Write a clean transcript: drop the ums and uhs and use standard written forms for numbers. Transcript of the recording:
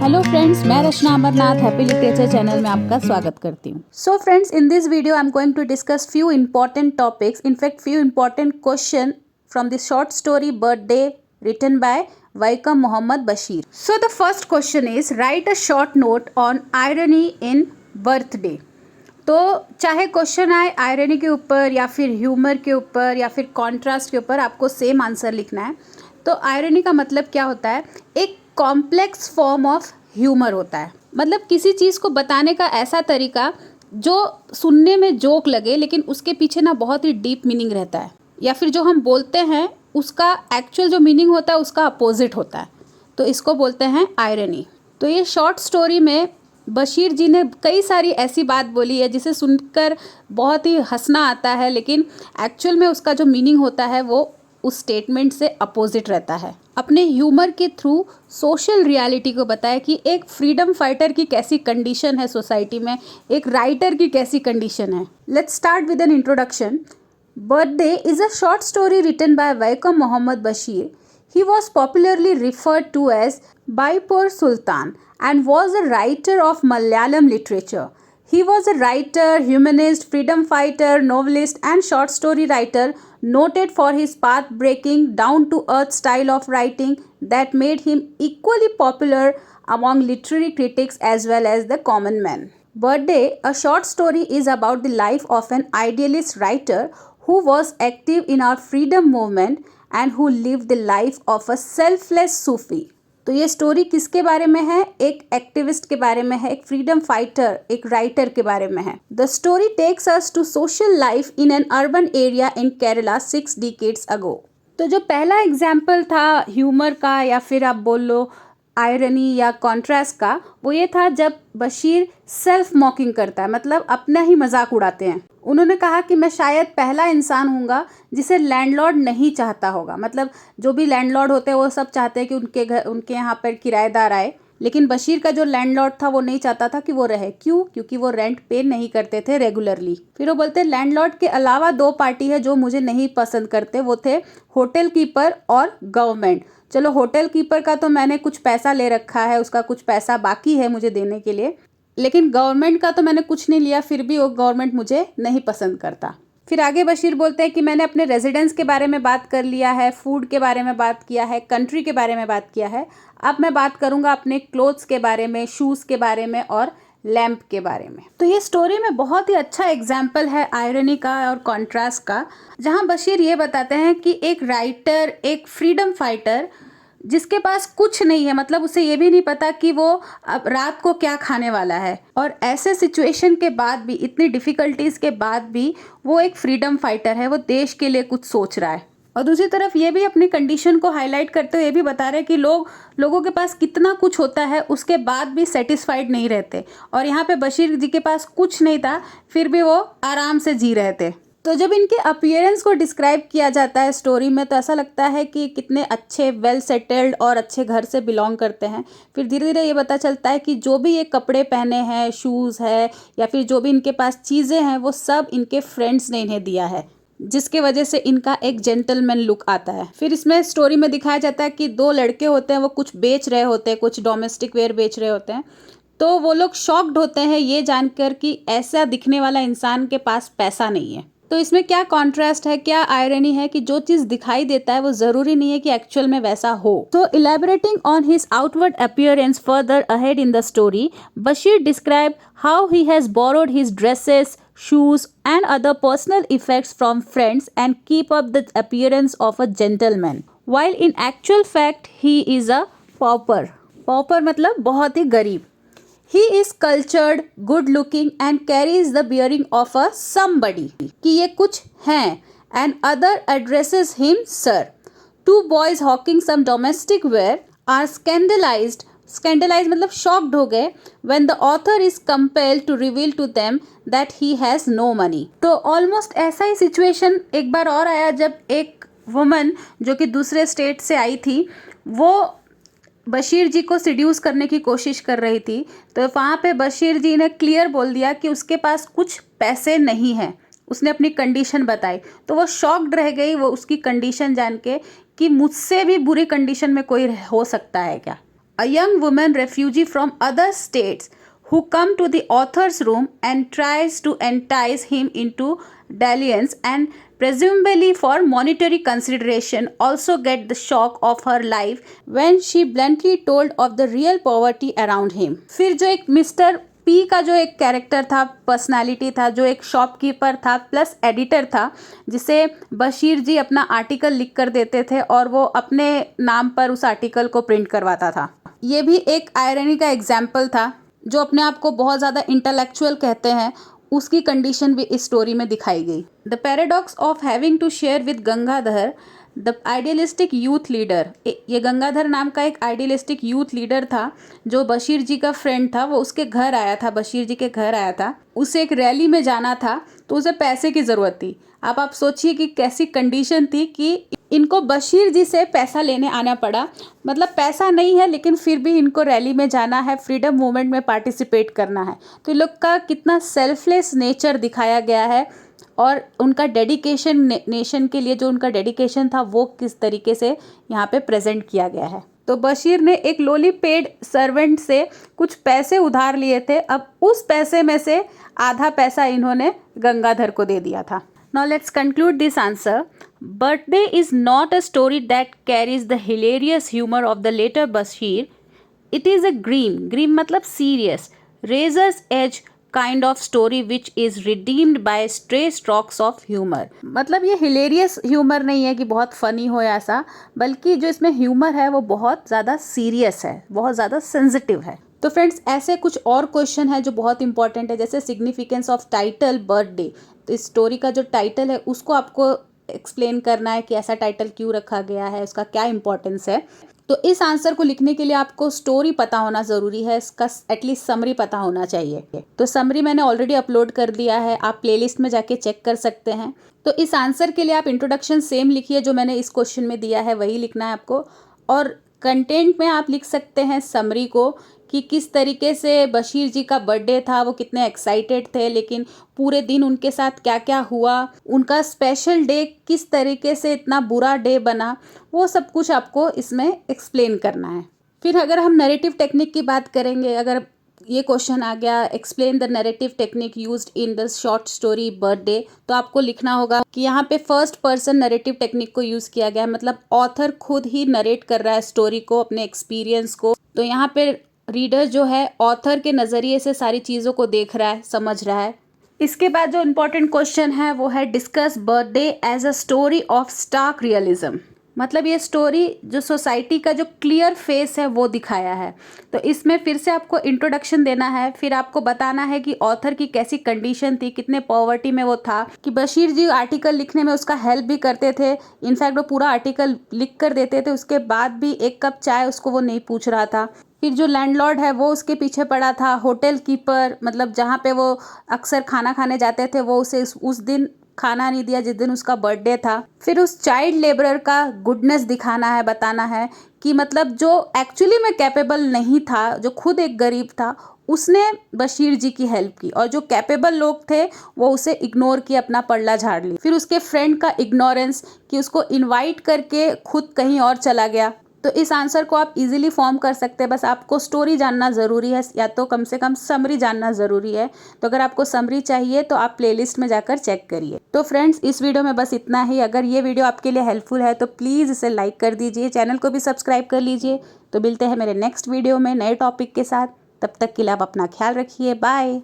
Hello friends, मैं Rachna Amarnath happy literature channel में आपका स्वागत करती हूँ। So friends, in this video I am going to discuss few important topics, in fact few important question from the short story birthday written by Vaikom Muhammad Bashir. So the first question is, write a short note on irony in birthday. तो चाहे question आए irony के ऊपर या फिर humour के ऊपर या फिर कॉन्ट्रास्ट के ऊपर, आपको सेम आंसर लिखना है। तो आयरनी का मतलब क्या होता है? एक कॉम्प्लेक्स फॉर्म ऑफ ह्यूमर होता है, मतलब किसी चीज़ को बताने का ऐसा तरीका जो सुनने में जोक लगे लेकिन उसके पीछे ना बहुत ही डीप मीनिंग रहता है, या फिर जो हम बोलते हैं उसका एक्चुअल जो मीनिंग होता है उसका अपोजिट होता है। तो इसको बोलते हैं आयरनी। तो ये शॉर्ट स्टोरी में बशीर जी ने कई सारी ऐसी बात बोली है जिसे सुनकर बहुत ही हंसना आता है, लेकिन एक्चुअल में उसका जो मीनिंग होता है वो उस स्टेटमेंट से अपोजिट रहता है। अपने ह्यूमर के थ्रू सोशल रियलिटी को बताया कि एक फ्रीडम फाइटर की कैसी कंडीशन है सोसाइटी में, एक राइटर की कैसी कंडीशन है। Let's start with an introduction. Birthday is a short story written by Vaikom Muhammad Bashir. He was popularly referred to as Baipur Sultan and was a writer of Malayalam literature. He was a writer, humanist, freedom fighter, novelist and short story writer noted for his path-breaking, down-to-earth style of writing that made him equally popular among literary critics as well as the common man. Birthday, a short story, is about the life of an idealist writer who was active in our freedom movement and who lived the life of a selfless Sufi. तो ये story किसके बारे में है? एक activist के बारे में है, एक फ्रीडम फाइटर, एक राइटर के बारे में है। The story takes us to social life in an urban area in Kerala 6 decades ago. तो जो पहला एग्जाम्पल था ह्यूमर का या फिर आप बोल लो आयरनी या कॉन्ट्रास्ट का, वो ये था जब बशीर सेल्फ मॉकिंग करता है, मतलब अपना ही मजाक उड़ाते हैं। उन्होंने कहा कि मैं शायद पहला इंसान हूँगा जिसे लैंडलॉर्ड नहीं चाहता होगा, मतलब जो भी लैंडलॉर्ड होते हैं वो सब चाहते हैं कि उनके यहाँ पर किराएदार आए, लेकिन बशीर का जो लैंडलॉर्ड था वो नहीं चाहता था कि वो रहे। क्यों? क्योंकि वो रेंट पे नहीं करते थे रेगुलरली। फिर वो बोलते लैंडलॉर्ड के अलावा 2 पार्टी है जो मुझे नहीं पसंद करते, वो थे होटल कीपर और गवर्नमेंट। चलो, होटल कीपर का तो मैंने कुछ पैसा ले रखा है, उसका कुछ पैसा बाकी है मुझे देने के लिए, लेकिन गवर्नमेंट का तो मैंने कुछ नहीं लिया, फिर भी वो गवर्नमेंट मुझे नहीं पसंद करता। फिर आगे बशीर बोलते हैं कि मैंने अपने रेजिडेंस के बारे में बात कर लिया है, फूड के बारे में बात किया है, कंट्री के बारे में बात किया है। अब मैं बात करूंगा अपने क्लोथ्स के बारे में, शूज़ के बारे में और लैम्प के बारे में। तो ये स्टोरी में बहुत ही अच्छा एग्जाम्पल है आयरनी का और कॉन्ट्रास्ट का, जहाँ बशीर ये बताते हैं कि एक राइटर, एक फ्रीडम फाइटर जिसके पास कुछ नहीं है, मतलब उसे ये भी नहीं पता कि वो अब रात को क्या खाने वाला है, और ऐसे सिचुएशन के बाद भी, इतनी डिफ़िकल्टीज़ के बाद भी वो एक फ्रीडम फाइटर है, वो देश के लिए कुछ सोच रहा है। और दूसरी तरफ ये भी अपनी कंडीशन को हाईलाइट करते हुए ये भी बता रहे हैं कि लोगों के पास कितना कुछ होता है उसके बाद भी सेटिस्फाइड नहीं रहते, और यहाँ पे बशीर जी के पास कुछ नहीं था फिर भी वो आराम से जी रहे थे। तो जब इनके अपीयरेंस को डिस्क्राइब किया जाता है स्टोरी में तो ऐसा लगता है कि कितने अच्छे, वेल सेटल्ड और अच्छे घर से बिलोंग करते हैं। फिर धीरे धीरे ये पता चलता है कि जो भी ये कपड़े पहने हैं, शूज़ है या फिर जो भी इनके पास चीज़ें हैं, वो सब इनके फ्रेंड्स ने इन्हें दिया है, जिसके वजह से इनका एक जेंटलमैन लुक आता है। फिर इसमें स्टोरी में दिखाया जाता है कि 2 लड़के होते हैं, वो कुछ बेच रहे होते हैं, कुछ डोमेस्टिक वेयर बेच रहे होते हैं। तो वो लोग शॉक्ड होते हैं ये जानकर कि ऐसा दिखने वाला इंसान के पास पैसा नहीं है। तो इसमें क्या कॉन्ट्रास्ट है, क्या आयरनी है कि जो चीज़ दिखाई देता है वो ज़रूरी नहीं है कि एक्चुअल में वैसा हो। तो elaborating on his outward appearance further ahead in the story, Basheer describe how he has borrowed his dresses, shoes and other personal effects from friends and keep up the appearance of a gentleman, while in actual fact he is a pauper. Pauper मतलब बहुत ही गरीब। He is cultured, good looking and carries the bearing of a somebody, कि ये कुछ हैं, and other addresses him sir. 2 boys hawking some domestic wear are scandalized मतलब shocked हो गए when the author is compelled to reveal to them that he has no money. तो almost ऐसा ही situation एक बार और आया जब एक वुमन जो कि दूसरे स्टेट से आई थी, वो बशीर जी को सिड्यूस करने की कोशिश कर रही थी। तो वहाँ पे बशीर जी ने क्लियर बोल दिया कि उसके पास कुछ पैसे नहीं हैं, उसने अपनी कंडीशन बताई। तो वो शॉक्ड रह गई, वो उसकी कंडीशन जान के कि मुझसे भी बुरी कंडीशन में कोई हो सकता है क्या। a young woman refugee from other states who come to the author's room and tries to entice him into dalliance and presumably for monetary consideration also get the shock of her life when she bluntly told of the real poverty around him। फिर जो एक mister P का जो एक character था, personality था, जो एक शॉपकीपर था प्लस एडिटर था, जिसे बशीर जी अपना आर्टिकल लिख कर देते थे और वो अपने नाम पर उस आर्टिकल को प्रिंट करवाता था। ये भी एक आयरनी का एग्जाम्पल था। जो अपने आप को बहुत ज़्यादा इंटेलेक्चुअल कहते हैं, उसकी कंडीशन भी इस स्टोरी में दिखाई गई। The paradox of having to share with Gangadhar the idealistic youth leader. ये गंगाधर नाम का एक आइडियलिस्टिक यूथ लीडर था जो बशीर जी का फ्रेंड था। वो उसके घर आया था, बशीर जी के घर आया था। उसे एक रैली में जाना था तो उसे पैसे की ज़रूरत थी। अब आप सोचिए कि कैसी कंडीशन थी कि इनको बशीर जी से पैसा लेने आना पड़ा। मतलब पैसा नहीं है लेकिन फिर भी इनको रैली में जाना है, फ्रीडम मूवमेंट में पार्टिसिपेट करना है। तो इन लोग का कितना सेल्फलेस नेचर दिखाया गया है और उनका डेडिकेशन नेशन के लिए जो उनका डेडिकेशन था वो किस तरीके से यहाँ पे प्रेजेंट किया गया है। तो बशीर ने एक लोली पेड सर्वेंट से कुछ पैसे उधार लिए थे। अब उस पैसे में से आधा पैसा इन्होंने गंगाधर को दे दिया था। Now let's conclude this answer. Birthday is not a story that carries the hilarious humor of the later Bashir. It is a grim मतलब serious, razor's edge kind of story which is redeemed by stray strokes of humor। मतलब ये hilarious humour नहीं है कि बहुत funny हो ऐसा, बल्कि जो इसमें ह्यूमर है वो बहुत ज़्यादा सीरियस है, बहुत ज़्यादा सेंसिटिव है। तो फ्रेंड्स ऐसे कुछ और क्वेश्चन है जो बहुत इंपॉर्टेंट है, जैसे सिग्निफिकेंस ऑफ टाइटल बर्थडे। तो इस स्टोरी का जो टाइटल है उसको आपको एक्सप्लेन करना है कि ऐसा टाइटल क्यों रखा गया है, उसका क्या इंपॉर्टेंस है। तो इस आंसर को लिखने के लिए आपको स्टोरी पता होना ज़रूरी है, इसका एटलीस्ट समरी पता होना चाहिए। तो समरी मैंने ऑलरेडी अपलोड कर दिया है, आप प्लेलिस्ट में जाके चेक कर सकते हैं। तो इस आंसर के लिए आप इंट्रोडक्शन सेम लिखिए जो मैंने इस क्वेश्चन में दिया है, वही लिखना है आपको। और कंटेंट में आप लिख सकते हैं समरी को कि किस तरीके से बशीर जी का बर्थडे था, वो कितने एक्साइटेड थे, लेकिन पूरे दिन उनके साथ क्या क्या हुआ, उनका स्पेशल डे किस तरीके से इतना बुरा डे बना, वो सब कुछ आपको इसमें एक्सप्लेन करना है। फिर अगर हम नैरेटिव टेक्निक की बात करेंगे, अगर ये क्वेश्चन आ गया explain the narrative technique used in the short story birthday, तो आपको लिखना होगा कि यहाँ पे फर्स्ट पर्सन नैरेटिव टेक्निक को यूज़ किया गया है, मतलब ऑथर खुद ही नरेट कर रहा है स्टोरी को, अपने एक्सपीरियंस को। तो यहाँ पे रीडर जो है ऑथर के नज़रिए से सारी चीज़ों को देख रहा है, समझ रहा है। इसके बाद जो इम्पोर्टेंट क्वेश्चन है वो है discuss birthday as a story of stark realism. मतलब ये स्टोरी जो सोसाइटी का जो क्लियर फेस है वो दिखाया है। तो इसमें फिर से आपको इंट्रोडक्शन देना है, फिर आपको बताना है कि ऑथर की कैसी कंडीशन थी, कितने पॉवर्टी में वो था, कि बशीर जी आर्टिकल लिखने में उसका हेल्प भी करते थे। इनफैक्ट वो पूरा आर्टिकल लिख कर देते थे, उसके बाद भी एक कप चाय उसको वो नहीं पूछ रहा था। फिर जो लैंडलॉर्ड है वो उसके पीछे पड़ा था। होटल कीपर मतलब जहाँ पे वो अक्सर खाना खाने जाते थे, वो उसे उस दिन खाना नहीं दिया जिस दिन उसका बर्थडे था। फिर उस चाइल्ड लेबरर का गुडनेस दिखाना है, बताना है कि मतलब जो एक्चुअली में कैपेबल नहीं था, जो खुद एक गरीब था, उसने बशीर जी की हेल्प की, और जो कैपेबल लोग थे वो उसे इग्नोर किए, अपना पल्ला झाड़ ली। फिर उसके फ्रेंड का इग्नोरेंस कि उसको इनवाइट करके खुद कहीं और चला गया। तो इस आंसर को आप इजीली फॉर्म कर सकते हैं, बस आपको स्टोरी जानना ज़रूरी है, या तो कम से कम समरी जानना ज़रूरी है। तो अगर आपको समरी चाहिए तो आप प्लेलिस्ट में जाकर चेक करिए। तो फ्रेंड्स इस वीडियो में बस इतना ही। अगर ये वीडियो आपके लिए हेल्पफुल है तो प्लीज़ इसे लाइक कर दीजिए, चैनल को भी सब्सक्राइब कर लीजिए। तो मिलते हैं मेरे नेक्स्ट वीडियो में नए टॉपिक के साथ। तब तक के लिए आप अपना ख्याल रखिए। बाय।